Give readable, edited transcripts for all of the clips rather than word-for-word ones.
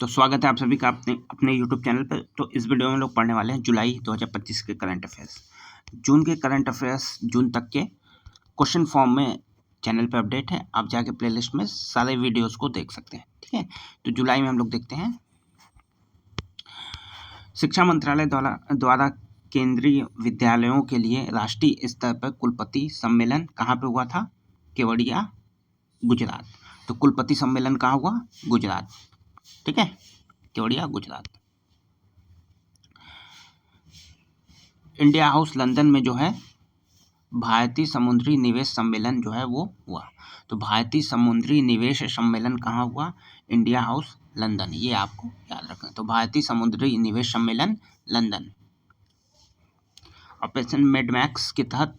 तो स्वागत है आप सभी का अपने अपने यूट्यूब चैनल पर। तो इस वीडियो में हम लोग पढ़ने वाले हैं जुलाई 2025 के करंट अफेयर्स। जून के करंट अफेयर्स जून तक के क्वेश्चन फॉर्म में चैनल पर अपडेट है। आप जाके प्लेलिस्ट में सारे वीडियोस को देख सकते हैं। ठीक है, तो जुलाई में हम लोग देखते हैं शिक्षा मंत्रालय द्वारा केंद्रीय विद्यालयों के लिए राष्ट्रीय स्तर पर कुलपति सम्मेलन कहाँ पे हुआ था? केवड़िया, गुजरात। तो कुलपति सम्मेलन कहाँ हुआ? गुजरात। ठीक है, Kevadia, Gujarat. India house London में जो है भारतीय समुद्री निवेश सम्मेलन जो है वो हुआ। तो भारतीय समुद्री निवेश सम्मेलन कहाँ हुआ? India house London. ये आपको याद रखना। तो भारतीय समुद्री निवेश सम्मेलन लंदन। ऑपरेशन मेडमैक्स के तहत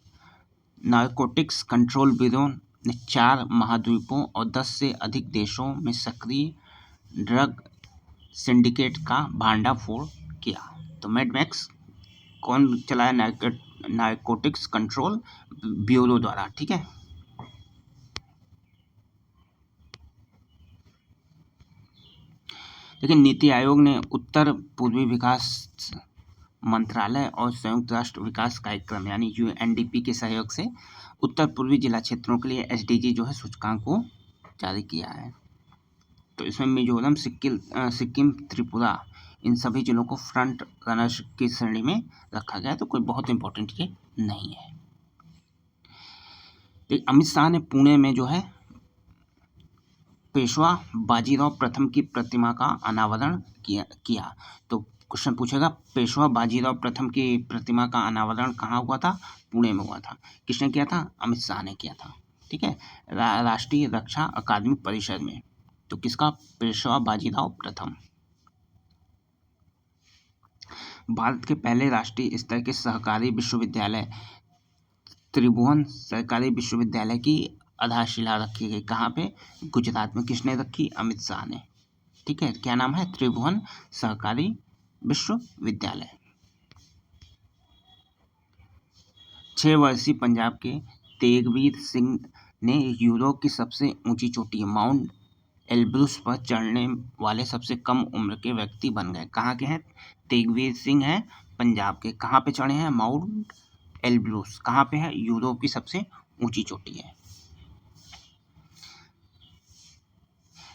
नारकोटिक्स कंट्रोल ब्यूरो ने 4 महाद्वीपों और 10 से अधिक देशों में सक्रिय ड्रग सिंडिकेट का भांडाफोड़ किया। तो मेडमैक्स कौन चलाया? नारकोटिक्स कंट्रोल ब्यूरो द्वारा। ठीक है, लेकिन नीति आयोग ने उत्तर पूर्वी विकास मंत्रालय और संयुक्त राष्ट्र विकास कार्यक्रम यानी यूएनडीपी के सहयोग से उत्तर पूर्वी जिला क्षेत्रों के लिए एसडीजी जो है सूचकांक को जारी किया है। तो इसमें मिजोरम, सिक्किम, त्रिपुरा, इन सभी जिलों को फ्रंट रनर्स की श्रेणी में रखा गया। तो कोई बहुत इंपॉर्टेंट ये नहीं है। अमित शाह ने पुणे में जो है पेशवा बाजीराव प्रथम की प्रतिमा का अनावरण किया। तो क्वेश्चन पूछेगा पेशवा बाजीराव प्रथम की प्रतिमा का अनावरण कहाँ हुआ था? पुणे में हुआ था। किसने किया था? अमित शाह ने किया था। ठीक है, राष्ट्रीय रक्षा अकादमी परिषद में। तो किसका? पेशवा बाजीराव प्रथम। भारत के पहले राष्ट्रीय स्तर के सहकारी विश्वविद्यालय त्रिभुवन सरकारी विश्वविद्यालय की आधारशिला रखी गई। कहाँ पे? गुजरात में। किसने रखी? अमित शाह ने। ठीक है, क्या नाम है? त्रिभुवन सहकारी विश्वविद्यालय। 6 वर्षीय पंजाब के तेगवीर सिंह ने यूरोप की सबसे ऊंची चोटी माउंट एल्ब्रूस पर चढ़ने वाले सबसे कम उम्र के व्यक्ति बन गए। कहाँ के हैं? तेगवीर सिंह हैं पंजाब के। कहाँ पे चढ़े हैं? Mount Elbrus. कहाँ पे है? यूरोप की सबसे ऊंची चोटी है।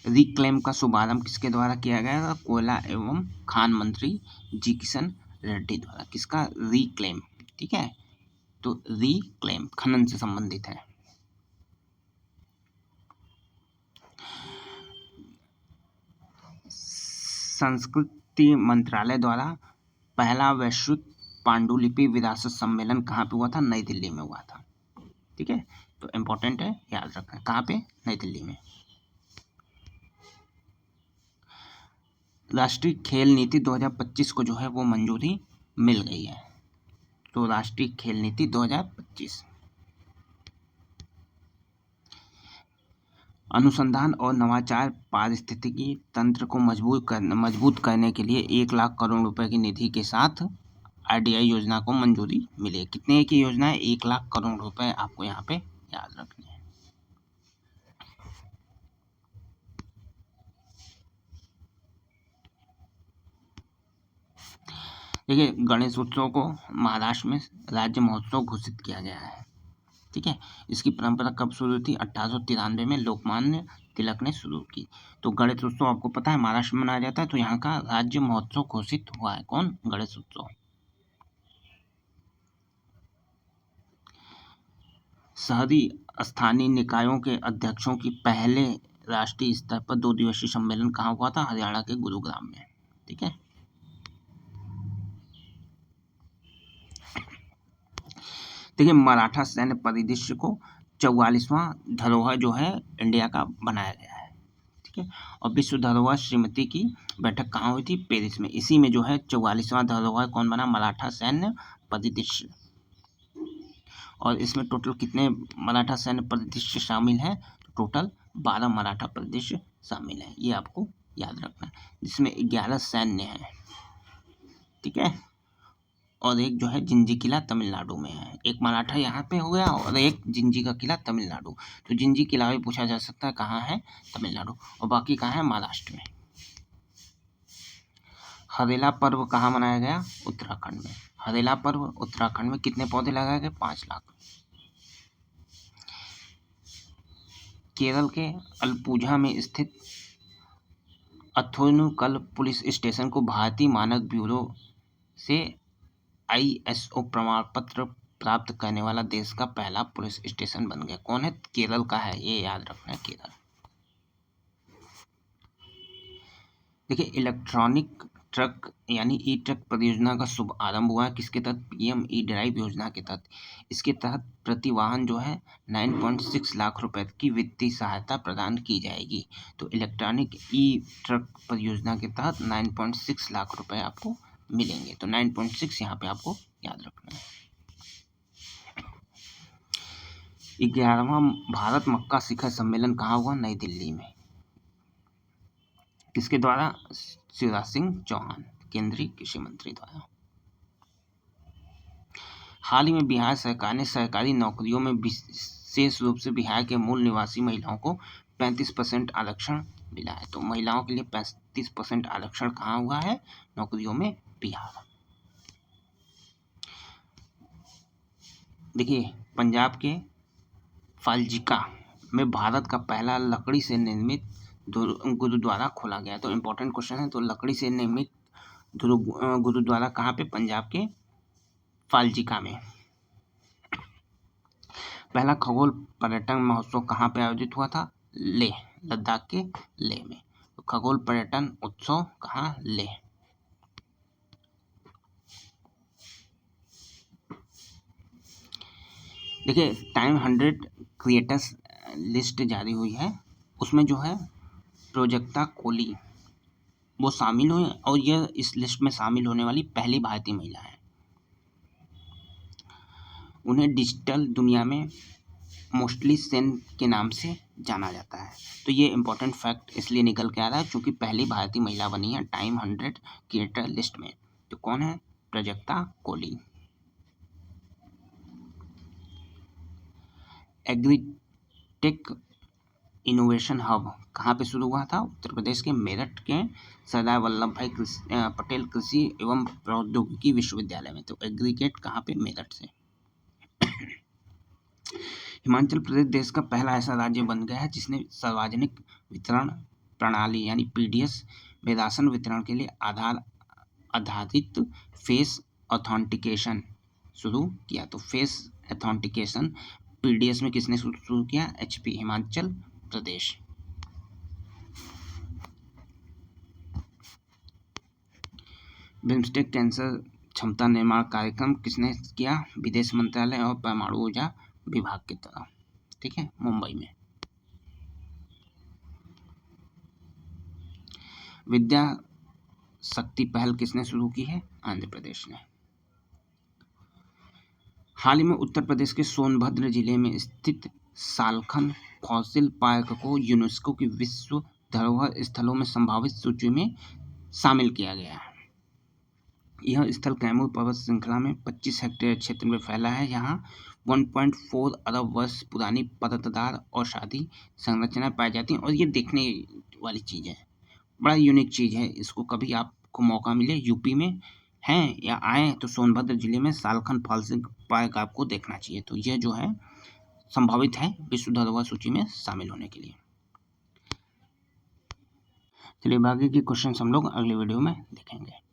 रिक्लेम का शुभारंभ किसके द्वारा किया गया? कोयला एवं खान मंत्री जी किशन रेड्डी द्वारा। किसका? रिक्लेम। ठीक है, तो रिक्लेम खनन से संबंधित है। संस्कृति मंत्रालय द्वारा पहला वैश्विक पांडुलिपि विरासत सम्मेलन कहाँ पे हुआ था? नई दिल्ली में हुआ था। ठीक है, तो इम्पोर्टेंट है, याद रखना। कहाँ पे? नई दिल्ली में। राष्ट्रीय खेल नीति 2025 को जो है वो मंजूरी मिल गई है। तो राष्ट्रीय खेल नीति 2025 अनुसंधान और नवाचार पारिस्थितिकी तंत्र को मजबूत करने के लिए 1 लाख करोड़ रुपए की निधि के साथ आरडीआई योजना को मंजूरी मिली। कितने की योजना है? 1 लाख करोड़ रुपए आपको यहाँ पे याद रखने हैं। देखिए, गणेश उत्सव को महाराष्ट्र में राज्य महोत्सव घोषित किया गया है। ठीक है, इसकी परंपरा कब शुरू थी? 1893 में लोकमान्य तिलक ने शुरू की। तो गणेश उत्सव आपको पता है महाराष्ट्र में मनाया जाता है। तो यहाँ का राज्य महोत्सव घोषित हुआ है। कौन? गणेश उत्सव। शहरी स्थानीय निकायों के अध्यक्षों की पहले राष्ट्रीय स्तर पर 2 दिवसीय सम्मेलन कहाँ हुआ था? हरियाणा के गुरुग्राम में। ठीक है, देखिए मराठा सैन्य परिदृश्य को 44वां धरोहर जो है इंडिया का बनाया गया है। ठीक है, और विश्व धरोहर समिति की बैठक कहाँ हुई थी? पेरिस में। इसी में जो है 44वां धरोहर कौन बना? मराठा सैन्य परिदृश्य। और इसमें टोटल कितने मराठा सैन्य परिदृश्य शामिल हैं? टोटल 12 मराठा परिदृश्य शामिल हैं। ये आपको याद रखना है, जिसमें 11 सैन्य हैं। ठीक है, और एक जो है जिंजी किला तमिलनाडु में है। एक मराठा यहाँ पे हो गया और एक जिंजी का किला तमिलनाडु। तो जिंजी किला भी पूछा जा सकता है कहाँ है? तमिलनाडु। और बाकी कहाँ है? महाराष्ट्र में। हरेला पर्व कहाँ मनाया गया? उत्तराखंड में। हरेला पर्व उत्तराखंड में कितने पौधे लगाए गए? 5 लाख। केरल के अलपुझा में स्थित अथोनुकल पुलिस स्टेशन को भारतीय मानक ब्यूरो से ISO प्रमाण पत्र प्राप्त करने वाला देश का पहला पुलिस स्टेशन बन गया। कौन है? केरल का है, ये याद रखना है, केरल। देखिए, इलेक्ट्रॉनिक ट्रक यानी ई ट्रक परियोजना का शुभ आरंभ हुआ है किसके तहत? PM ई ड्राइव योजना के तहत। इसके तहत प्रति वाहन जो है 9.6 लाख रुपए की वित्तीय सहायता प्रदान की जाएगी। तो इलेक्ट्रॉनिक ई ट्रक परियोजना के तहत 9.6 लाख रुपए आपको मिलेंगे। तो 9.6 यहाँ पे आपको याद रखना है। 11वां भारत मक्का शिखर सम्मेलन कहाँ हुआ? नई दिल्ली में। किसके द्वारा? शिवराज सिंह चौहान, केंद्रीय कृषि मंत्री द्वारा। हाल ही में बिहार सरकार ने सरकारी नौकरियों में विशेष रूप से बिहार के मूल निवासी महिलाओं को 35% आरक्षण मिला है। तो महिलाओं के लिए 35% आरक्षण कहाँ हुआ है? नौकरियों में, बिहार। देखिए, पंजाब के फाजिल्का में भारत का पहला लकड़ी से निर्मित गुरुद्वारा खोला गया। तो इम्पोर्टेंट क्वेश्चन है। तो लकड़ी से निर्मित गुरुद्वारा कहाँ पे? पंजाब के फाजिल्का में। पहला खगोल पर्यटन महोत्सव कहाँ पे आयोजित हुआ था? लेह, लद्दाख के लेह में। तो खगोल पर्यटन उत्सव कहाँ? लेह। देखिए, टाइम 100 क्रिएटर्स लिस्ट जारी हुई है, उसमें जो है प्रोजक्ता कोली वो शामिल हुए और यह इस लिस्ट में शामिल होने वाली पहली भारतीय महिला है। उन्हें डिजिटल दुनिया में मोस्टली सेन के नाम से जाना जाता है। तो ये इम्पोर्टेंट फैक्ट इसलिए निकल के आ रहा है क्योंकि पहली भारतीय महिला बनी है टाइम 100 क्रिएटर लिस्ट में। तो कौन है? प्रोजक्ता कोली। एग्रीटेक इनोवेशन हब कहाँ पे शुरू हुआ था? उत्तर प्रदेश के मेरठ के सरदार वल्लभ भाई पटेल कृषि एवं प्रौद्योगिकी विश्वविद्यालय में। तो एग्रीगेट कहाँ पे? मेरठ से। हिमाचल प्रदेश देश का पहला ऐसा राज्य बन गया है जिसने सार्वजनिक वितरण प्रणाली यानी PDS में राशन वितरण के लिए आधार आधारित फेस ऑथेंटिकेशन शुरू किया। तो फेस ऑथेंटिकेशन PDS में किसने शुरू किया? HP, Himachal Pradesh. BIMSTEC cancer क्षमता निर्माण कार्यक्रम किसने किया? विदेश मंत्रालय और परमाणु ऊर्जा विभाग की तरफ। ठीक है, मुंबई में। विद्या शक्ति पहल किसने शुरू की है? आंध्र प्रदेश ने। हाल ही में उत्तर प्रदेश के सोनभद्र जिले में स्थित सालखन फॉसिल पार्क को यूनेस्को की विश्व धरोहर स्थलों में संभावित सूची में शामिल किया गया है। यह स्थल कैमूर पर्वत श्रृंखला में 25 हेक्टेयर क्षेत्र में फैला है। यहाँ 1.4 अरब वर्ष पुरानी परतदार औषधि संरचना पाई जाती है और ये देखने वाली चीज़ है, बड़ा यूनिक चीज़ है। इसको कभी आपको मौका मिले, यूपी में हैं या आए तो सोनभद्र जिले में सालखन फॉसिल पार्क आपको देखना चाहिए। तो यह जो है संभावित है विश्व धरोहर सूची में शामिल होने के लिए। चलिए बाकी के क्वेश्चन हम लोग अगले वीडियो में देखेंगे।